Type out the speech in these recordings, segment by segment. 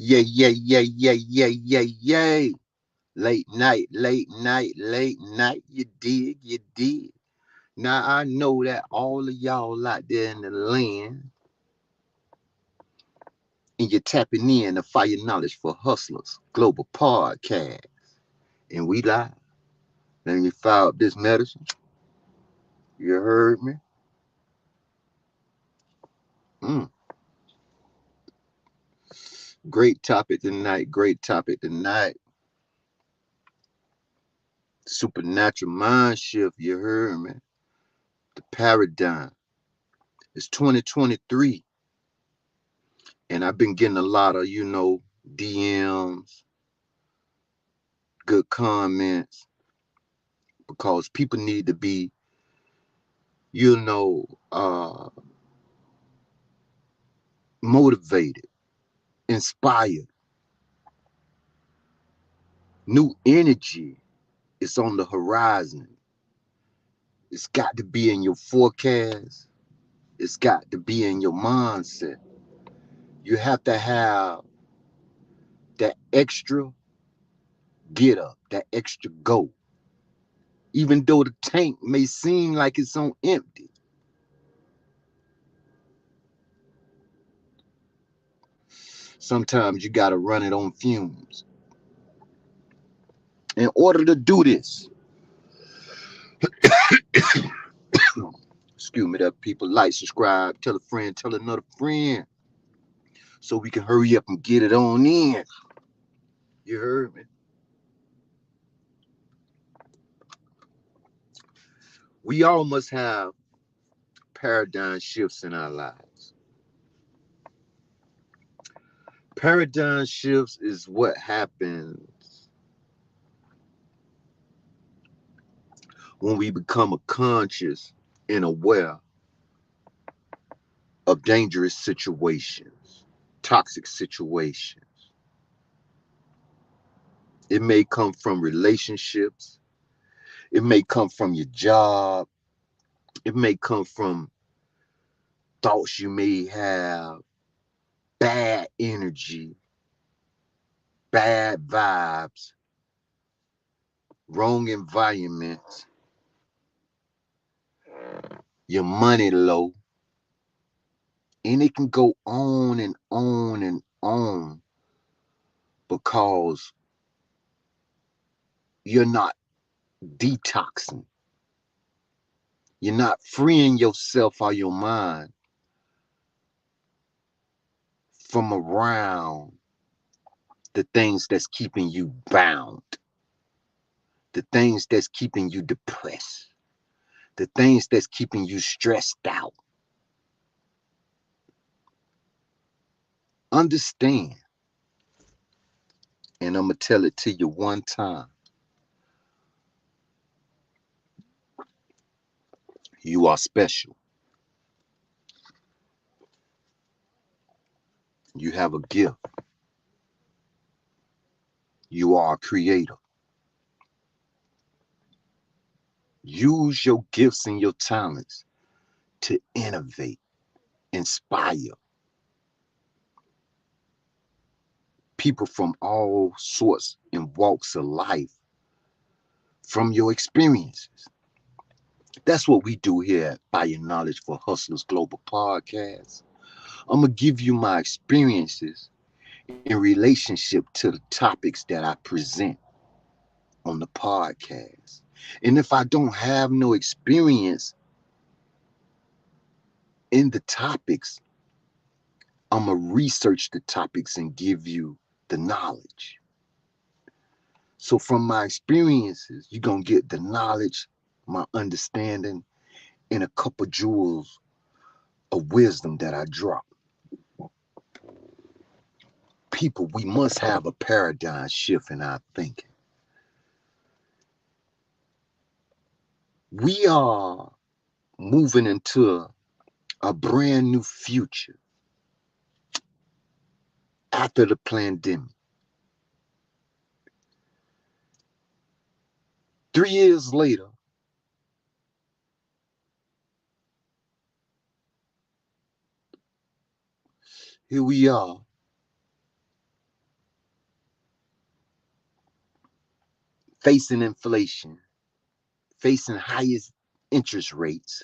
Yeah, yeah, yeah, yeah, yeah, yeah, yeah. Late night. You dig. Now I know that all of y'all out there in the land and you're tapping in to Fire Knowledge for Hustlers Global Podcast. And we live. Let me fire up this medicine. You heard me? Mm. Great topic tonight. Great topic tonight. Supernatural mind shift. You heard me? The paradigm. It's 2023. And I've been getting a lot of, DMs, good comments, because people need to be, you know, uh, motivated, inspired. New energy is on the horizon. It's got to be in your forecast. It's got to be in your mindset. You have to have that extra get up, that extra go. Even though the tank may seem like it's on empty, sometimes you got to run it on fumes. In order to do this, excuse me, that people like, subscribe, tell a friend, tell another friend, so we can hurry up and get it on in. You heard me? We all must have paradigm shifts in our lives. Paradigm shifts is what happens when we become a conscious and aware of dangerous situations, toxic situations. It may come from relationships, it may come from your job, it may come from thoughts you may have, bad energy, bad vibes, wrong environments, your money low, and it can go on and on and on because you're not detoxing. You're not freeing yourself or your mind from around the things that's keeping you bound, the things that's keeping you depressed, the things that's keeping you stressed out. Understand, and I'm going to tell it to you one time. You are special. You have a gift. You are a creator. Use your gifts and your talents to innovate, inspire people from all sorts and walks of life from your experiences. That's what we do here at Fire Knowledge for Hustlers Global Podcast. I'm going to give you my experiences in relationship to the topics that I present on the podcast. And if I don't have no experience in the topics, I'm going to research the topics and give you the knowledge. So from my experiences, you're going to get the knowledge, my understanding, and a couple jewels of wisdom that I drop. People, we must have a paradigm shift in our thinking. We are moving into a brand new future after the pandemic. 3 years later, here we are facing inflation, facing highest interest rates,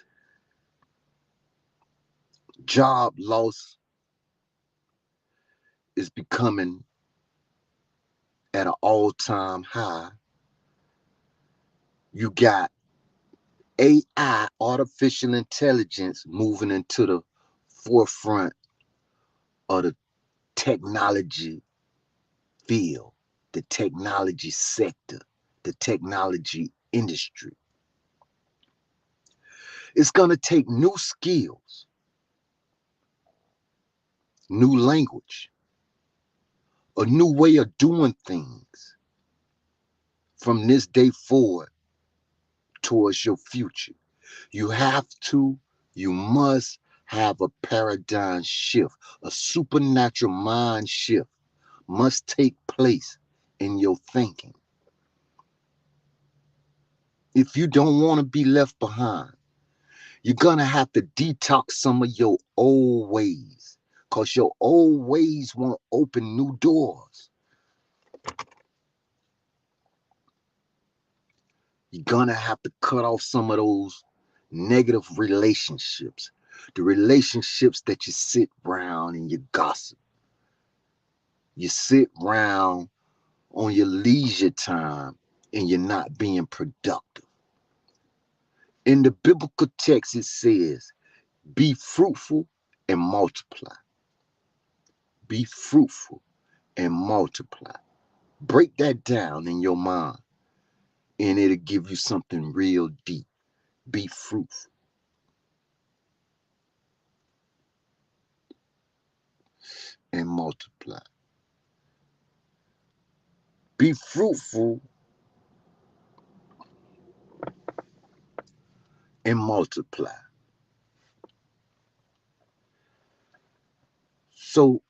job loss is becoming at an all-time high. You got AI, artificial intelligence, moving into the forefront of the technology field, the technology sector, the technology industry. It's going to take new skills, new language, a new way of doing things from this day forward towards your future. You have to, you must have a paradigm shift, a supernatural mind shift must take place in your thinking. If you don't want to be left behind, you're going to have to detox some of your old ways because your old ways won't open new doors. You're going to have to cut off some of those negative relationships, the relationships that you sit around and you gossip. You sit around on your leisure time and you're not being productive. In the biblical text, it says, be fruitful and multiply. Be fruitful and multiply. Break that down in your mind and it'll give you something real deep. Be fruitful and multiply. Be fruitful and multiply. So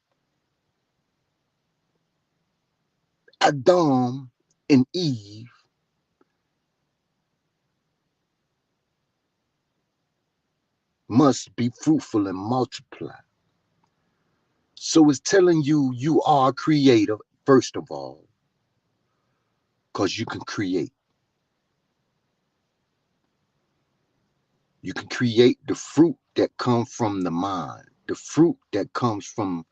Adam and Eve must be fruitful and multiply. So it's telling you you are a creator, first of all, because you can create. You can create the fruit that comes from the mind, the fruit that comes from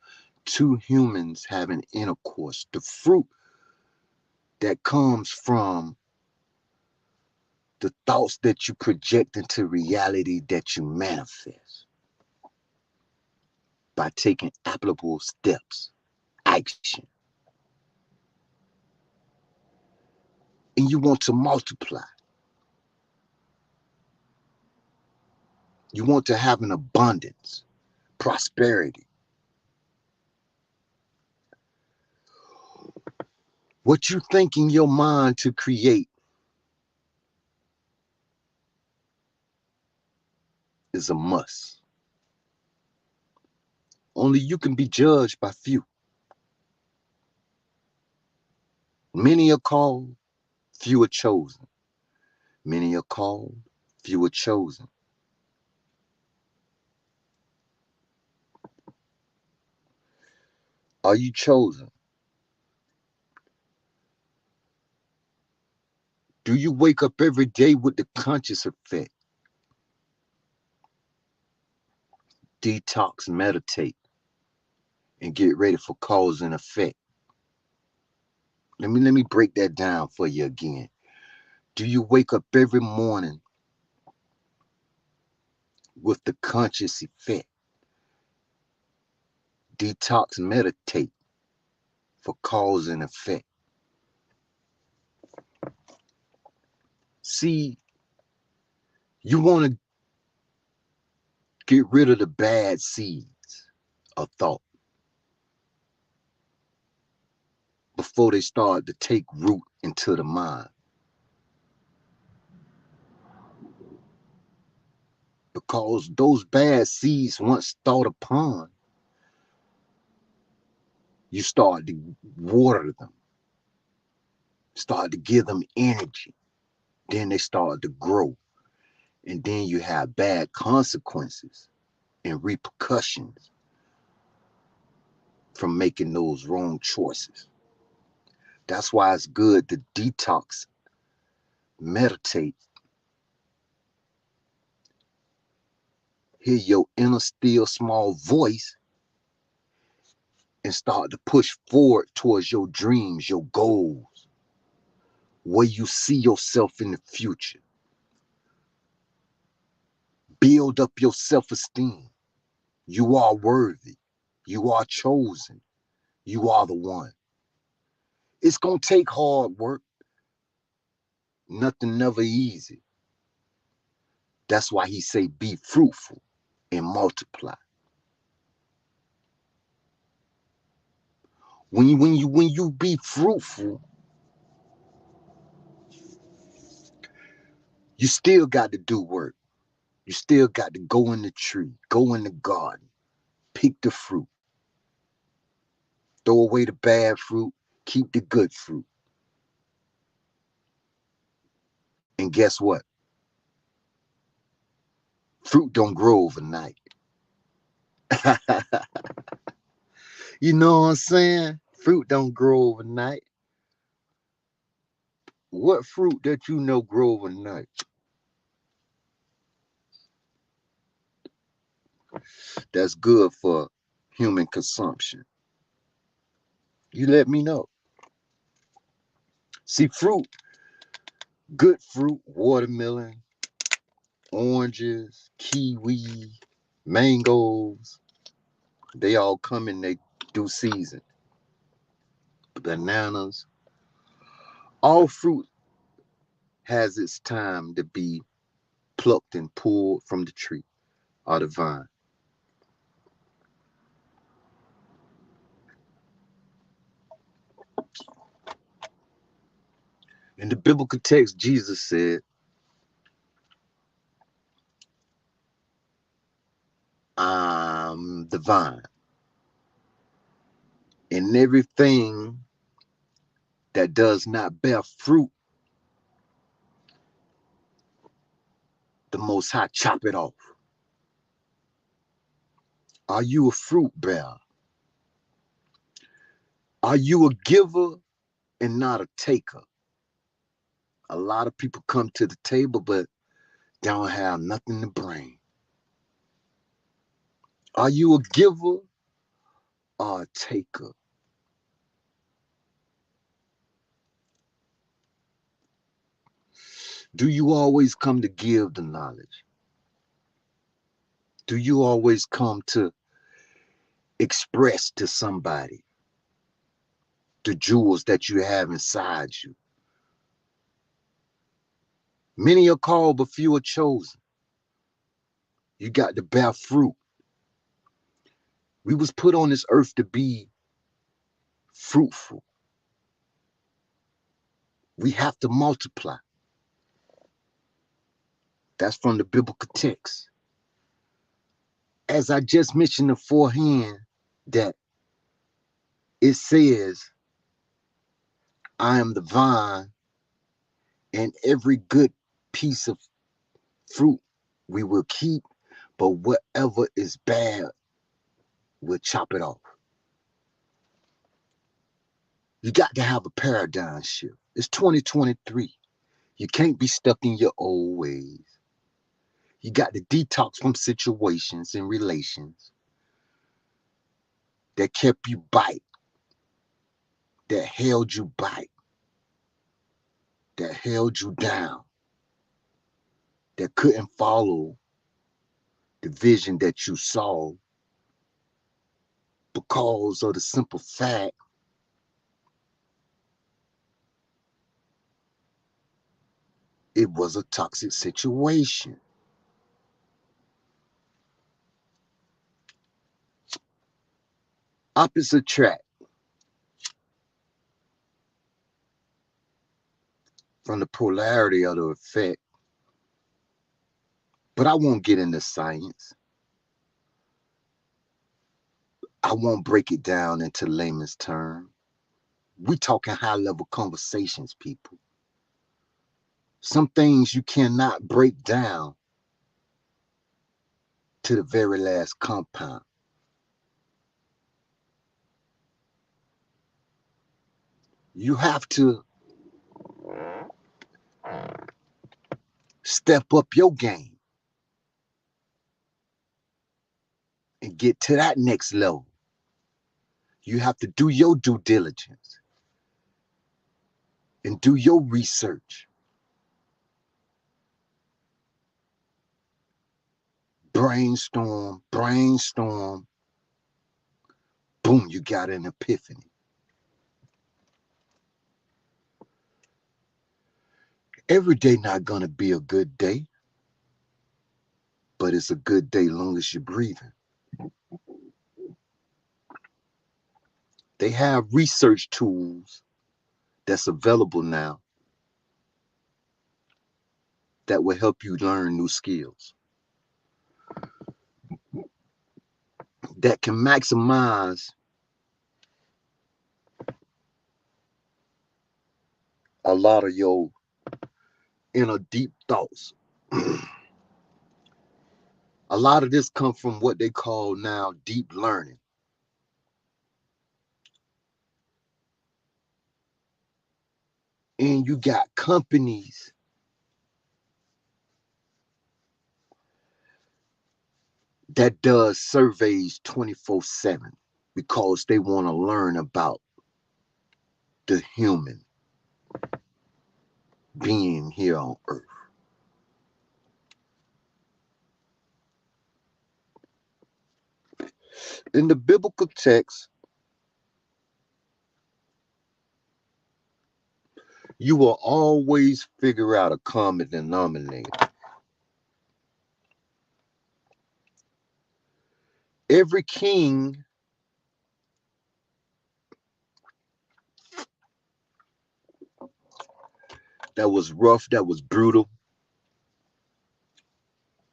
two humans having intercourse, the fruit that comes from the thoughts that you project into reality that you manifest by taking applicable steps, action. And you want to multiply. You want to have an abundance, prosperity. What you think in your mind to create is a must. Only you can be judged by few. Many are called, few are chosen. Many are called, few are chosen. Are you chosen? Do you wake up every day with the conscious effect? Detox, meditate, and get ready for cause and effect. Let me break that down for you again. Do you wake up every morning with the conscious effect? Detox, meditate for cause and effect. See, you want to get rid of the bad seeds of thought before they start to take root into the mind. Because those bad seeds, once thought upon, you start to water them, start to give them energy. Then they start to grow. And then you have bad consequences and repercussions from making those wrong choices. That's why it's good to detox meditate, hear your inner still small voice, and start to push forward towards your dreams, your goals, where you see yourself in the future. Build up your self-esteem. You are worthy. You are chosen. You are the one. It's going to take hard work. Nothing never easy. That's why he say be fruitful and multiply. When you be fruitful, you still got to do work. You still got to go in the tree, go in the garden, pick the fruit, throw away the bad fruit, keep the good fruit. And guess what? Fruit don't grow overnight. You know what I'm saying? Fruit don't grow overnight. What fruit that you know grow overnight? That's good for human consumption. You let me know. See, fruit, good fruit, watermelon, oranges, kiwi, mangoes, they all come in their due season. Bananas, all fruit has its time to be plucked and pulled from the tree or the vine. In the biblical text, Jesus said, I'm the vine. And everything that does not bear fruit, the Most High chop it off. Are you a fruit bearer? Are you a giver and not a taker? A lot of people come to the table, but they don't have nothing to bring. Are you a giver or a taker? Do you always come to give the knowledge? Do you always come to express to somebody the jewels that you have inside you? Many are called, but few are chosen. You got to bear fruit. We was put on this earth to be fruitful. We have to multiply. That's from the biblical text. As I just mentioned beforehand, that it says, I am the vine, and every good piece of fruit we will keep, but whatever is bad, we'll chop it off. You got to have a paradigm shift. It's 2023. You can't be stuck in your old ways. You got to detox from situations and relations that kept you back, that held you back, that held you down, that couldn't follow the vision that you saw because of the simple fact it was a toxic situation. Opposites attract. From the polarity of the effect. But I won't get into science. I won't break it down into layman's terms. We talking high level conversations, people. Some things you cannot break down to the very last compound. You have to Step up your game and get to that next level. You have to do your due diligence and do your research. Brainstorm, brainstorm. Boom, you got an epiphany. Every day not gonna be a good day, but it's a good day long as you're breathing. They have research tools that's available now that will help you learn new skills that can maximize a lot of your inner deep thoughts. A lot of this comes from what they call now deep learning. And you got companies that does surveys 24/7 because they want to learn about the human being here on earth. In the biblical text, you will always figure out a common denominator. Every king that was rough, that was brutal,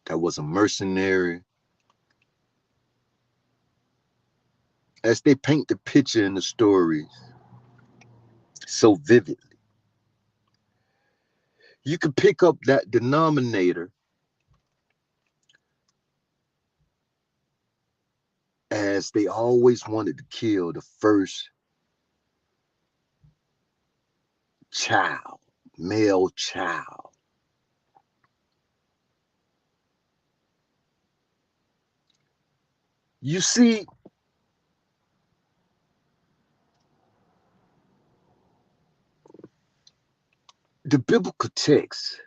that was a mercenary, as they paint the picture in the stories so vividly, you can pick up that denominator as they always wanted to kill the first child, male child. You see, the biblical text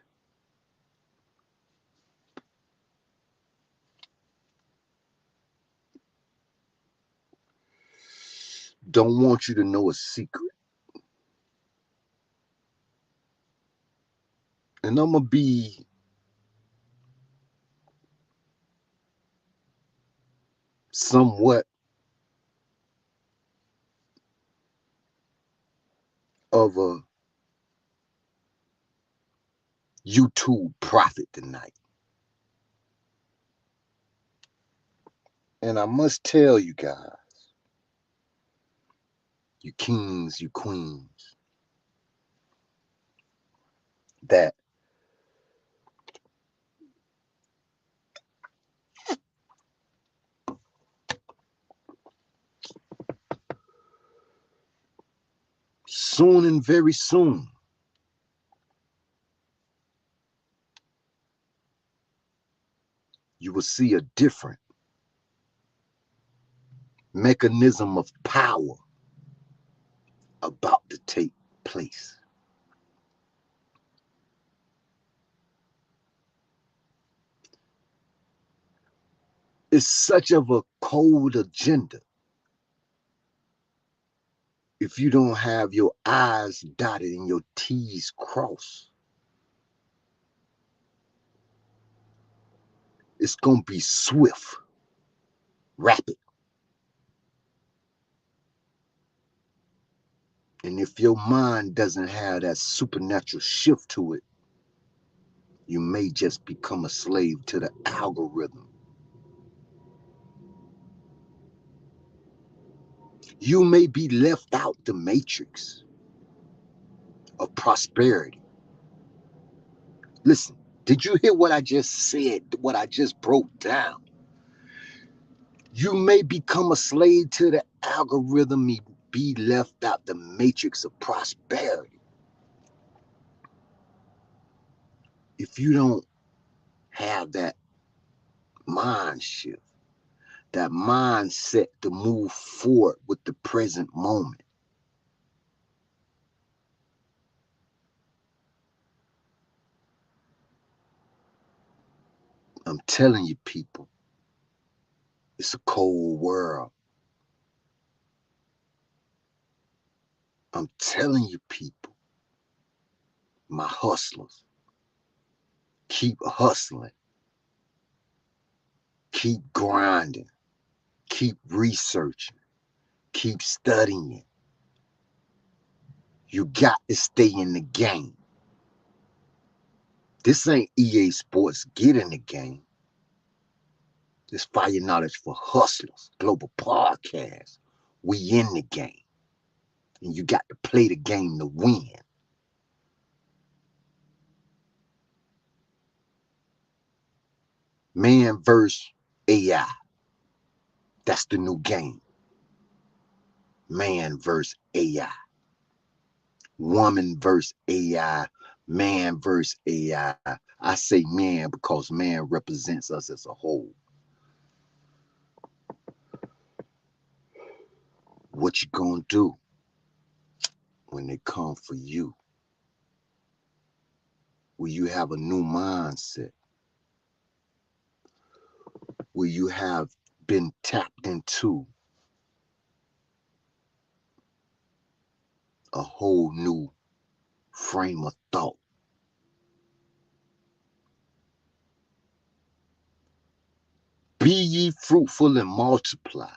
don't want you to know a secret. And I'm going to be somewhat of a YouTube prophet tonight. And I must tell you guys, you kings, you queens, that soon and very soon, you will see a different mechanism of power about to take place. It's such of a cold agenda if you don't have your I's dotted and your T's crossed. It's going to be swift, rapid. And if your mind doesn't have that supernatural shift to it, you may just become a slave to the algorithm. You may be left out the matrix of prosperity. Listen, did you hear what I just said, what I just broke down? You may become a slave to the algorithm and be left out the matrix of prosperity if you don't have that mind shift, that mindset to move forward with the present moment, I'm telling you, people, it's a cold world. I'm telling you, people, my hustlers, keep hustling, keep grinding, keep researching, keep studying. You got to stay in the game. This ain't EA Sports. Get in the game. This Fire Knowledge for Hustlers, Global Podcast. We in the game. And you got to play the game to win. Man versus AI. That's the new game. Man versus AI. Woman versus AI. Man versus AI. I say man because man represents us as a whole. What you gonna do when they come for you? Will you have a new mindset? Will you have been tapped into a whole new frame of thought? Be ye fruitful and multiply.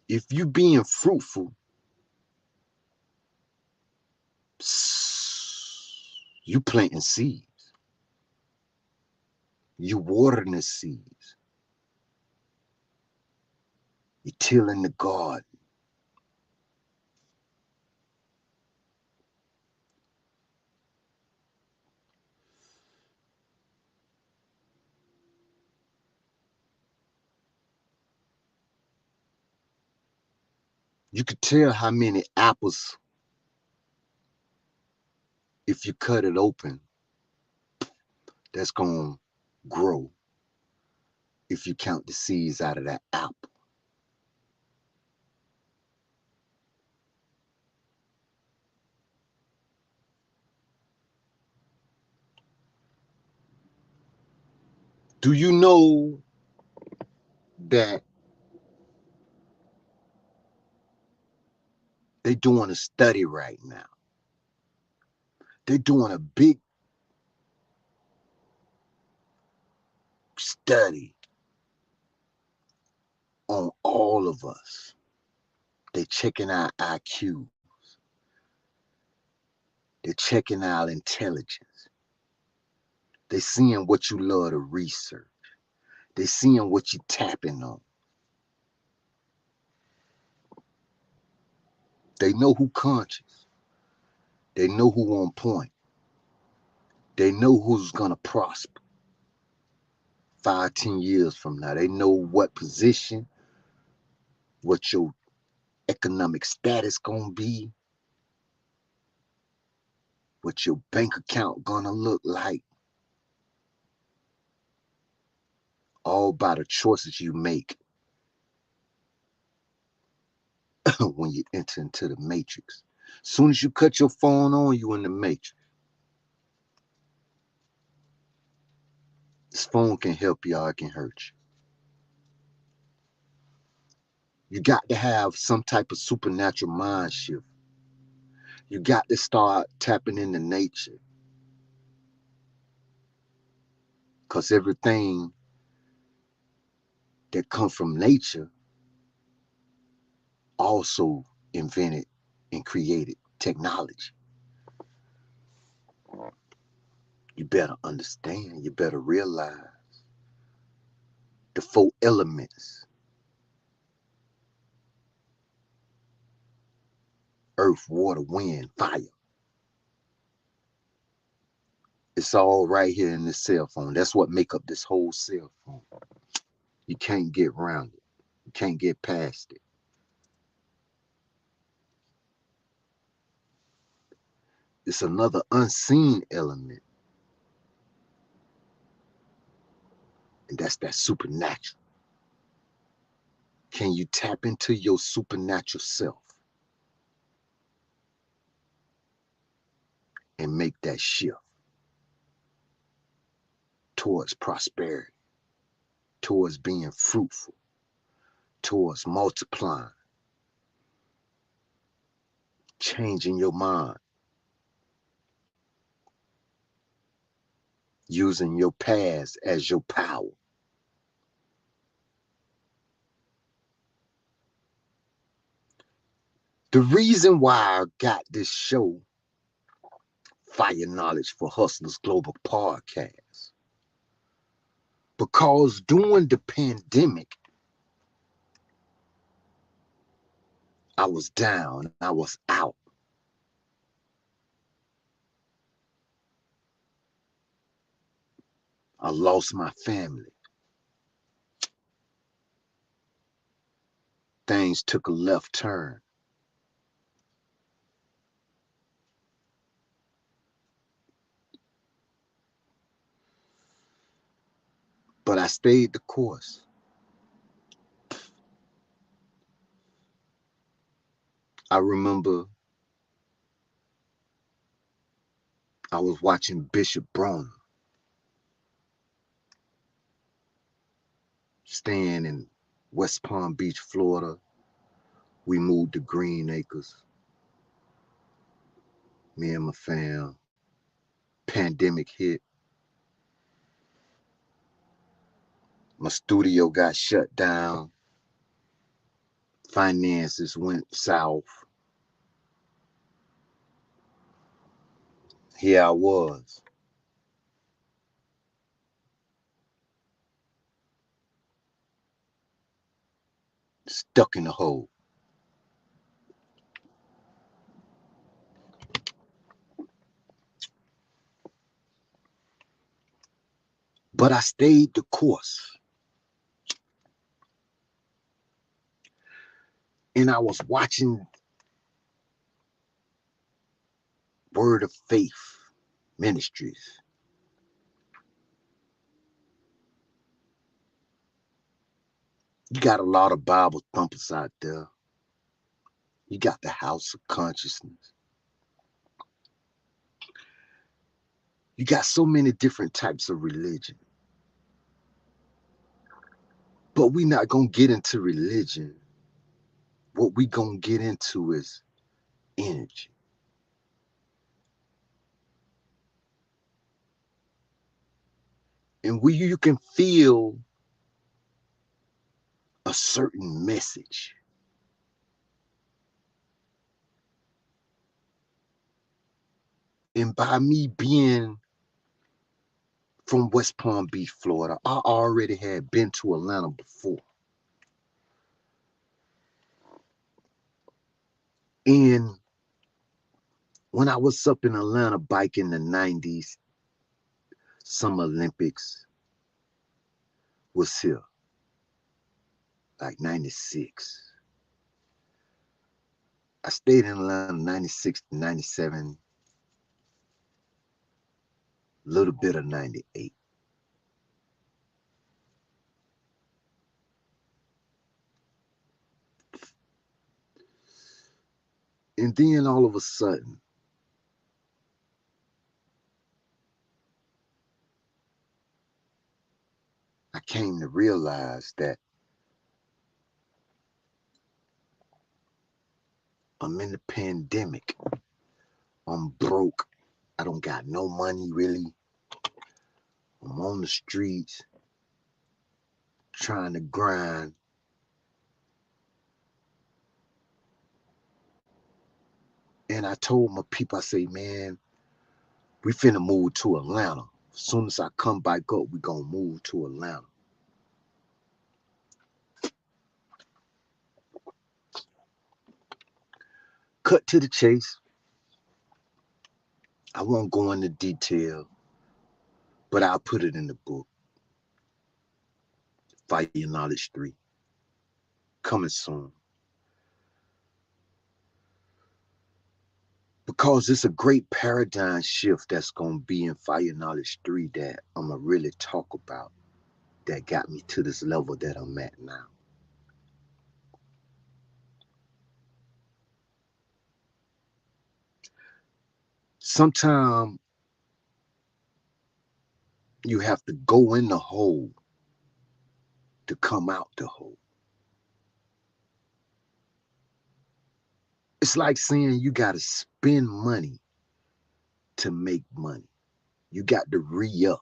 If you being fruitful, you planting seeds. You watering the seeds. You tilling the garden. You could tell how many apples, if you cut it open, that's going to grow if you count the seeds out of that apple. Do you know that they're doing a study right now? They're doing a big study on all of us. They're checking our IQ. They're checking our intelligence. They're seeing what you love to research. They're seeing what you're tapping on. They know who conscious. They know who on point. They know who's gonna prosper 5, 10 years from now. They know what position, what your economic status gonna be, what your bank account gonna look like, all by the choices you make when you enter into the matrix. Soon as you cut your phone on, you in the matrix. This phone can help you or it can hurt you. You got to have some type of supernatural mind shift. You got to start tapping into nature. Because everything that comes from nature also invented and created technology. You better understand, you better realize the 4 elements: earth, water, wind, fire. It's all right here in this cell phone. That's what make up this whole cell phone. You can't get around it. You can't get past it. It's another unseen element, and that's that supernatural. Can you tap into your supernatural self and make that shift towards prosperity, towards being fruitful, towards multiplying, changing your mind, using your past as your power? The reason why I got this show, Fire Knowledge for Hustlers Global Podcast, because during the pandemic, I was down, I was out. I lost my family. Things took a left turn. But I stayed the course. I remember I was watching Bishop Broner staying in West Palm Beach, Florida. We moved to Green Acres, me and my fam. Pandemic hit. My studio got shut down. Finances went south. Here I was, stuck in the hole. But I stayed the course. And I was watching Word of Faith Ministries. You got a lot of Bible thumpers out there. You got the House of Consciousness. You got so many different types of religion. But we not going to get into religion. What we going to get into is energy. And you can feel a certain message. And by me being from West Palm Beach, Florida, I already had been to Atlanta before. And when I was up in Atlanta biking the 90s, Summer Olympics was here, like 96. I stayed in Atlanta 96 to 97, a little bit of 98. And then all of a sudden, I came to realize that I'm in the pandemic. I'm broke. I don't got no money really. I'm on the streets trying to grind. And I told my people, I say, man, we finna move to Atlanta. As soon as I come back up, we gonna move to Atlanta. Cut to the chase. I won't go into detail, but I'll put it in the book. Fire Knowledge 3. Coming soon. because it's a great paradigm shift that's going to be in Fire Knowledge 3 that I'm going to really talk about that got me to this level that I'm at now. Sometimes you have to go in the hole to come out the hole. It's like saying you got to spend money to make money. You got to re-up.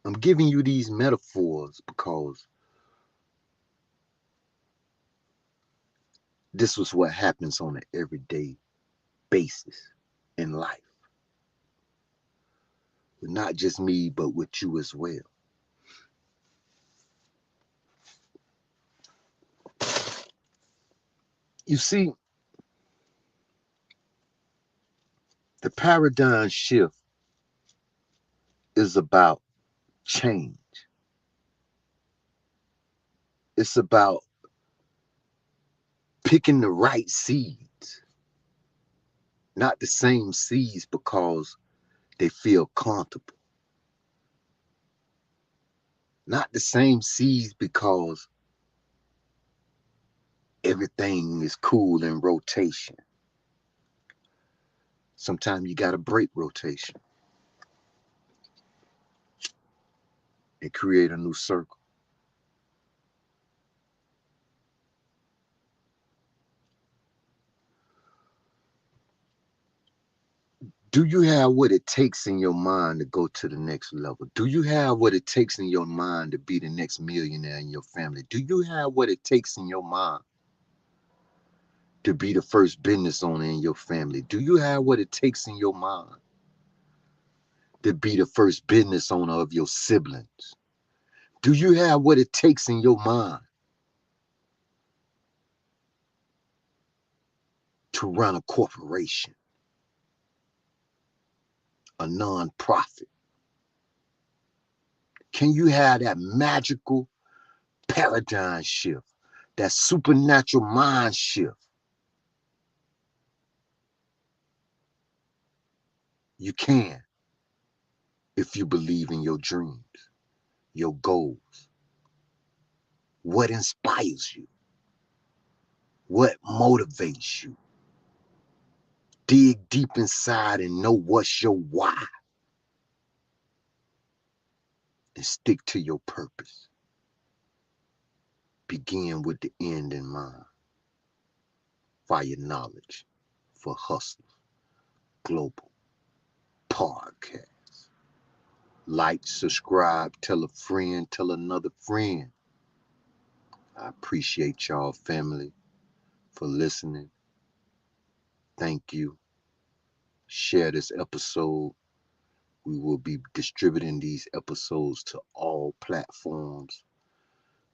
I'm giving you these metaphors because this was what happens on an everyday basis in life. With not just me, but with you as well. You see, the paradigm shift is about change. It's about picking the right seeds, not the same seeds because they feel comfortable. Not the same seeds because everything is cool in rotation. Sometimes you got to break rotation and create a new circle. Do you have what it takes in your mind to go to the next level? Do you have what it takes in your mind to be the next millionaire in your family? Do you have what it takes in your mind to be the first business owner in your family? Do you have what it takes in your mind to be the first business owner of your siblings? Do you have what it takes in your mind to run a corporation, a non-profit? Can you have that magical paradigm shift, that supernatural mind shift? You can if you believe in your dreams, your goals, what inspires you, what motivates you. Dig deep inside and know what's your why and stick to your purpose. Begin with the end in mind. Fire Knowledge for Hustlers Global Podcast. Like, subscribe, tell a friend, tell another friend. I appreciate y'all, family, for listening. Thank you. Share this episode. We will be distributing these episodes to all platforms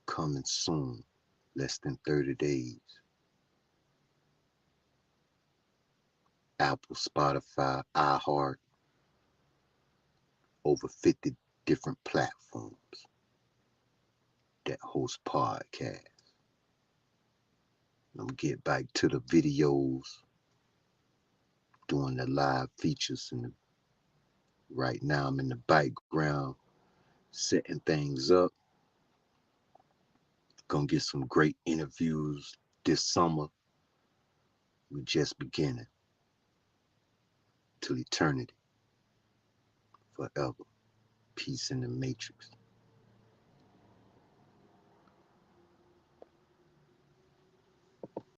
coming soon, less than 30 days. Apple, Spotify, iHeart, over 50 different platforms that host podcasts. I'm gonna get back to the videos, doing the live features, and right now I'm in the background setting things up. Gonna get some great interviews this summer. We just beginning. Till eternity, forever. Peace in the matrix.